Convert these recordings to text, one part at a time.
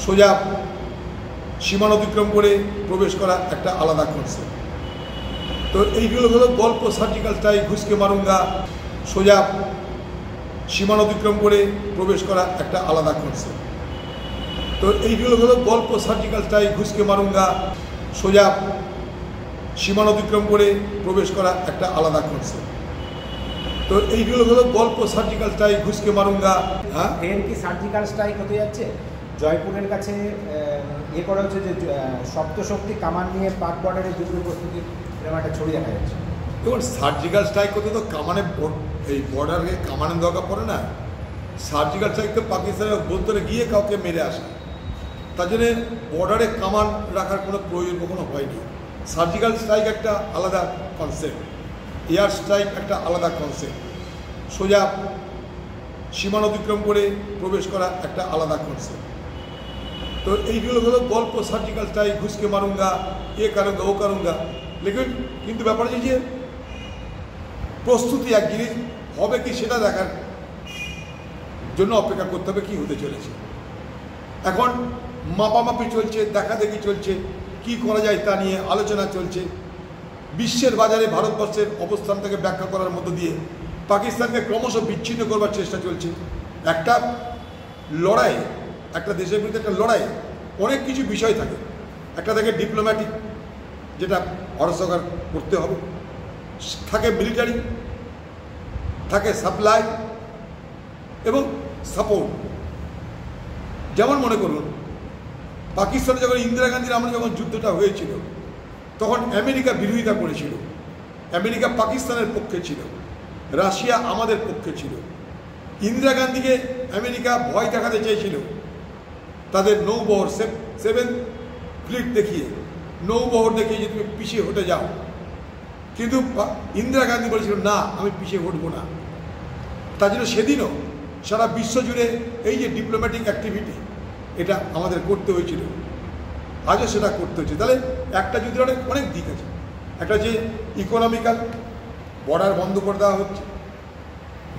সোজা সীমানা অতিক্রম করে প্রবেশ করা একটা আলাদা কনসেপ্ট। তো এইগুলো হলো গল্প। সার্জিক্যাল স্ট্রাইক, ঘুষকে মারুঙ্গা, সোজা সীমানা অতিক্রম করে প্রবেশ করা একটা আলাদা কনসেপ্ট। তো এইগুলো হলো গল্প। সার্জিক্যাল স্ট্রাইক, ঘুষকে মারুঙ্গা, সোজা সীমানা অতিক্রম করে প্রবেশ করা একটা আলাদা কনসেপ্ট। তো এইগুলো হলো গল্প। সার্জিক্যাল স্ট্রাইক, ঘুষকে মারুঙ্গা। হ্যাঁ, ট্রেন কি সার্জিক্যাল স্ট্রাইক হতে যাচ্ছে? জয়পুরের কাছে করা হচ্ছে যে সপ্তশক্তি কামান নিয়ে পাক বর্ডারে যুদ্ধ প্রস্তুতি এরকম একটা ছবি দেখা যাচ্ছে। দেখুন, সার্জিক্যাল স্ট্রাইক করতে তো কামানে এই বর্ডারে কামানের দরকার পড়ে না। সার্জিক্যাল স্ট্রাইক তো পাকিস্তানের অভ্যন্তরে গিয়ে কাউকে মেরে আসে, তার জন্যে বর্ডারে কামান রাখার কোনো প্রয়োজন কখনো হয়নি। সার্জিক্যাল স্ট্রাইক একটা আলাদা কনসেপ্ট, এয়ার স্ট্রাইক একটা আলাদা কনসেপ্ট, সোজা সীমানা অতিক্রম করে প্রবেশ করা একটা আলাদা কনসেপ্ট। তো এইগুলো হলো গল্প। সার্জিক্যাল স্ট্রাইক, ঘুষকে মারুঙ্গা, কারুঙ্গা, ও কারুঙ্গা। লেকিন কিন্তু ব্যাপার হচ্ছে যে প্রস্তুতি এক জিনিস, হবে কি সেটা দেখার জন্য অপেক্ষা করতে হবে কী হতে চলেছে। এখন মাপামাপি চলছে, দেখাদেখি চলছে, কি করা যায় তা নিয়ে আলোচনা চলছে। বিশ্বের বাজারে ভারতবর্ষের অবস্থানটাকে ব্যাখ্যা করার মধ্য দিয়ে পাকিস্তানকে ক্রমশ বিচ্ছিন্ন করবার চেষ্টা চলছে। একটা লড়াই, একটা দেশের বিরুদ্ধে একটা লড়াই অনেক কিছু বিষয় থাকে। একটা থাকে ডিপ্লোম্যাটিক, যেটা ভারত সরকার করতে হবে, থাকে মিলিটারি, থাকে সাপ্লাই এবং সাপোর্ট। যেমন মনে করুন, পাকিস্তানে যখন ইন্দিরা গান্ধীর আমলে যখন যুদ্ধটা হয়েছিল, তখন আমেরিকা বিরোধিতা করেছিল। আমেরিকা পাকিস্তানের পক্ষে ছিল, রাশিয়া আমাদের পক্ষে ছিল। ইন্দিরা গান্ধীকে আমেরিকা ভয় দেখাতে চেয়েছিল তাদের নৌবহর, 7 ফ্লিট দেখিয়ে, নৌবহর দেখিয়ে যে তুমি পিছিয়ে হটে যাও। কিন্তু ইন্দিরা গান্ধী বলেছিল না, আমি পিছিয়ে হটবো না। তার জন্য সেদিনও সারা বিশ্ব জুড়ে এই যে ডিপ্লোম্যাটিক অ্যাক্টিভিটি, এটা আমাদের করতে হয়েছিল, আজও সেটা করতে হচ্ছে। তাহলে একটা যুদ্ধের অনেক দিক আছে। একটা যে ইকোনমিক্যাল, বর্ডার বন্ধ করে দেওয়া হচ্ছে,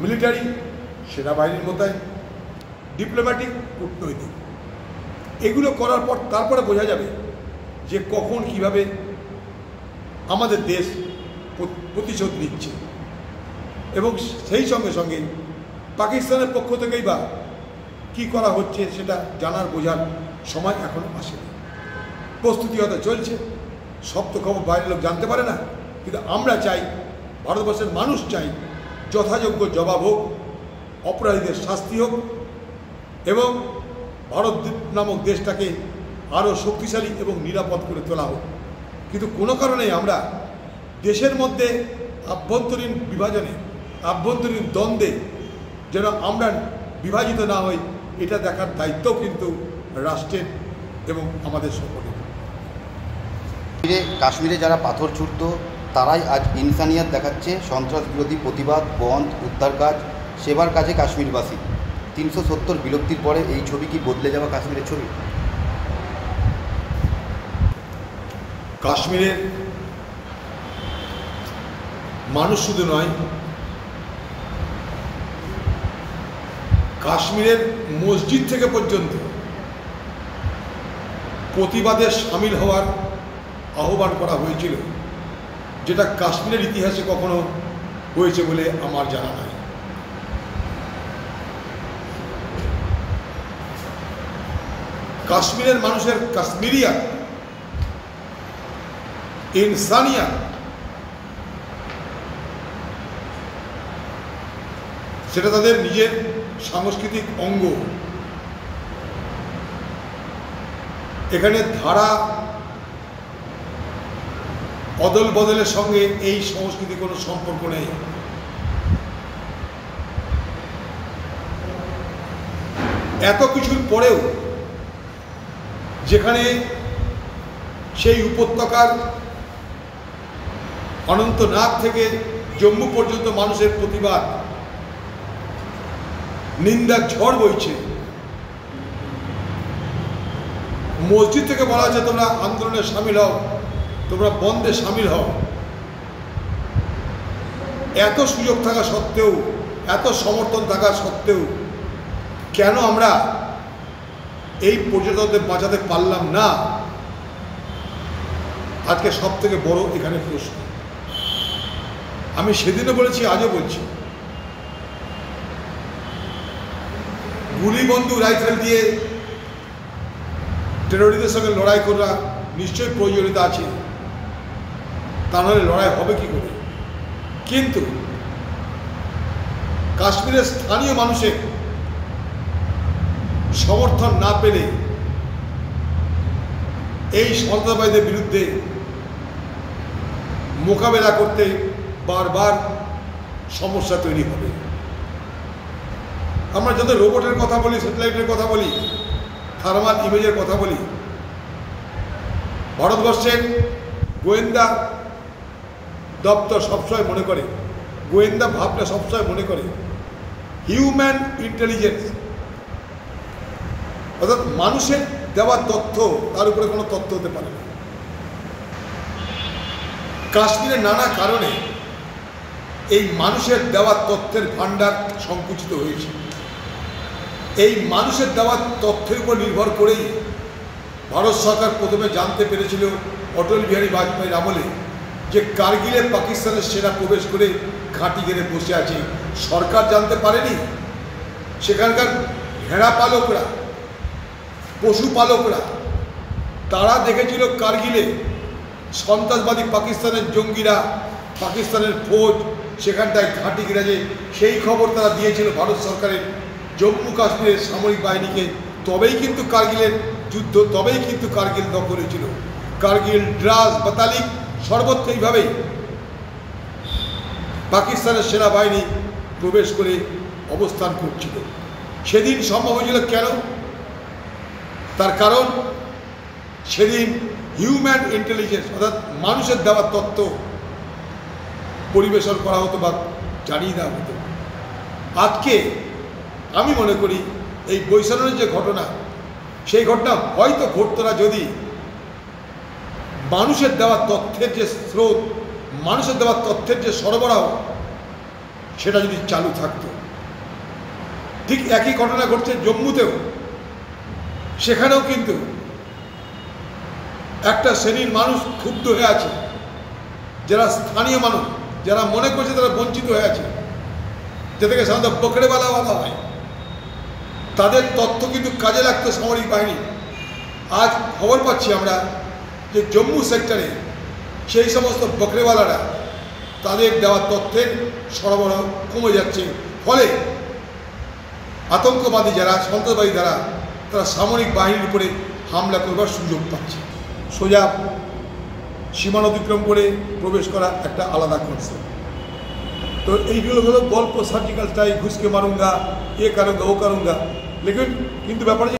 মিলিটারি, সেনাবাহিনীর মোতায়েন, ডিপ্লোম্যাটিক, কূটনৈতিক, এগুলো করার পর তারপরে বোঝা যাবে যে কখন কিভাবে আমাদের দেশ প্রতিশোধ নিচ্ছে। এবং সেই সঙ্গে সঙ্গে পাকিস্তানের পক্ষ থেকেই বা কী করা হচ্ছে সেটা জানার বোঝার সময় এখনও আসেনি। প্রস্তুতি হয়তো চলছে, সব তো খবর বাইরের লোক জানতে পারে না। কিন্তু আমরা চাই, ভারতবর্ষের মানুষ চাই, যথাযোগ্য জবাব হোক, অপরাধীদের শাস্তি হোক এবং ভারত নামক দেশটাকে আরও শক্তিশালী এবং নিরাপদ করে তোলা হোক। কিন্তু কোনো কারণে আমরা দেশের মধ্যে আভ্যন্তরীণ বিভাজনে, আভ্যন্তরীণ দ্বন্দ্বে যেন আমরা বিভাজিত না হই, এটা দেখার দায়িত্বও কিন্তু রাষ্ট্রের এবং আমাদের সকলের। কাশ্মীরে যারা পাথর ছুটত তারাই আজ ইনসানিয়াত দেখাচ্ছে। সন্ত্রাস বিরোধী প্রতিবাদ, বন্ধ, উদ্ধার কাজ, সেবার কাজে কাশ্মীরবাসী। 370 বিলুপ্তির পরে এই ছবি কি বদলে যাওয়া কাশ্মীরের ছবি? কাশ্মীরের মানুষ শুধু নয়, কাশ্মীরের মসজিদ থেকে পর্যন্ত প্রতিবাদে সামিল হওয়ার আহ্বান করা হয়েছিল, যেটা কাশ্মীরের ইতিহাসে কখনো হয়েছে বলে আমার জানা নাই। কাশ্মীরের মানুষের কাশ্মীরিয়াত, ইনসানিয়াত, সেটা তাদের নিজের সাংস্কৃতিক অঙ্গ। এখানে ধারা অদল বদলের সঙ্গে এই সংস্কৃতি কোনো সম্পর্ক নেই। এত কিছুর পরেও যেখানে সেই উপত্যকার অনন্তনাগ থেকে জম্মু পর্যন্ত মানুষের প্রতিবাদ, নিন্দার ঝড় বইছে, মসজিদ থেকে বলা হচ্ছে তোমরা আন্দোলনে সামিল হও, তোমরা বন্ধে সামিল হও। এত সুযোগ থাকা সত্ত্বেও, এত সমর্থন থাকা সত্ত্বেও কেন আমরা এই পর্যটকদের বাঁচাতে পারলাম না, আজকে সব থেকে বড় এখানে প্রশ্ন। আমি সেদিনও বলেছি, আজও বলছি, গুলি বন্দুক রাইফেল দিয়ে টেররিস্টদের সঙ্গে লড়াই করা নিশ্চয়ই প্রয়োজনীয়তা আছে, তা নাহলে লড়াই হবে কি করে? কিন্তু কাশ্মীরের স্থানীয় মানুষের সমর্থন না পেলে এই সন্ত্রাসবাদীদের বিরুদ্ধে মোকাবেলা করতে বারবার সমস্যা তৈরি হবে। আমরা যত রোবটের কথা বলি, স্যাটেলাইটের কথা বলি, থার্মাল ইমেজের কথা বলি, ভারতবর্ষের গোয়েন্দা দপ্তর সবসময় মনে করে, গোয়েন্দা ভাবনা সবসময় মনে করে হিউম্যান ইন্টেলিজেন্স, অর্থাৎ মানুষের দেওয়া তথ্য তার উপরে কোনো তথ্য হতে পারে না। কাশ্মীরের নানা কারণে এই মানুষের দেওয়া তথ্যের ভাণ্ডার সংকুচিত হয়েছে। এই মানুষের দেওয়া তথ্যের উপর নির্ভর করেই ভারত সরকার প্রথমে জানতে পেরেছিল অটল বিহারী বাজপেয়ীর আমলে যে কার্গিলে পাকিস্তানের সেনা প্রবেশ করে ঘাঁটি গেড়ে বসে আছে। সরকার জানতে পারেনি, সেখানকার ভেড়া পালকরা, পশুপালকরা তারা দেখেছিল কার্গিলে সন্ত্রাসবাদী পাকিস্তানের জঙ্গিরা, পাকিস্তানের ফৌজ সেখানটায় ঘাঁটি গেড়েছে। সেই খবর তারা দিয়েছিল ভারত সরকারের জম্মু কাশ্মীরের সামরিক বাহিনীকে। তবেই কিন্তু কার্গিলের যুদ্ধ, তবেই কিন্তু কার্গিল দখল হয়েছিল। কার্গিল, দ্রাস, বাতালিক সর্বত্র এইভাবেই পাকিস্তানের সেনাবাহিনী প্রবেশ করে অবস্থান করছিল। সেদিন সম্ভব হয়েছিল কেন? তার কারণ সেদিন হিউম্যান ইন্টেলিজেন্স অর্থাৎ মানুষের দেওয়া তথ্য পরিবেশন করা হতো বা জানিয়ে দেওয়া হতো। আজকে আমি মনে করি এই বৈষম্যের যে ঘটনা, সেই ঘটনা হয়তো ঘটতো না যদি মানুষের দেওয়া তথ্যের যে স্রোত, মানুষের দেওয়া তথ্যের যে সরবরাহ, সেটা যদি চালু থাকতো। ঠিক একই ঘটনা ঘটছে জম্মুতেও। সেখানেও কিন্তু একটা শ্রেণীর মানুষ ক্ষুব্ধ হয়ে আছে, যারা স্থানীয় মানুষ, যারা মনে করছে তারা বঞ্চিত হয়ে আছে, যেটাকে সাধারণত বকড়েওয়ালা বলা হয়। তাদের তথ্য কিন্তু কাজে লাগতো সামরিক বাহিনী। আজ খবর পাচ্ছি আমরা যে জম্মু সেক্টরে সেই সমস্ত বকড়েওয়ালারা তাদের দেওয়া তথ্যের সরবরাহ কমে যাচ্ছে। ফলে আতঙ্কবাদী যারা, সন্ত্রাসবাদী যারা, তারা সামরিক বাহিনীর উপরে হামলা করবার সুযোগ পাচ্ছে। সোজা সীমানা অতিক্রম করে প্রবেশ করা একটা আলাদা কনসেপ্ট। তো এইগুলো হলো গল্প, সার্জিক্যাল স্ট্রাইক, ঘুষকে মারুঙ্গা, এ কারুঙ্গা, ও কারুঙ্গা, লেকিন কিন্তু ব্যাপারে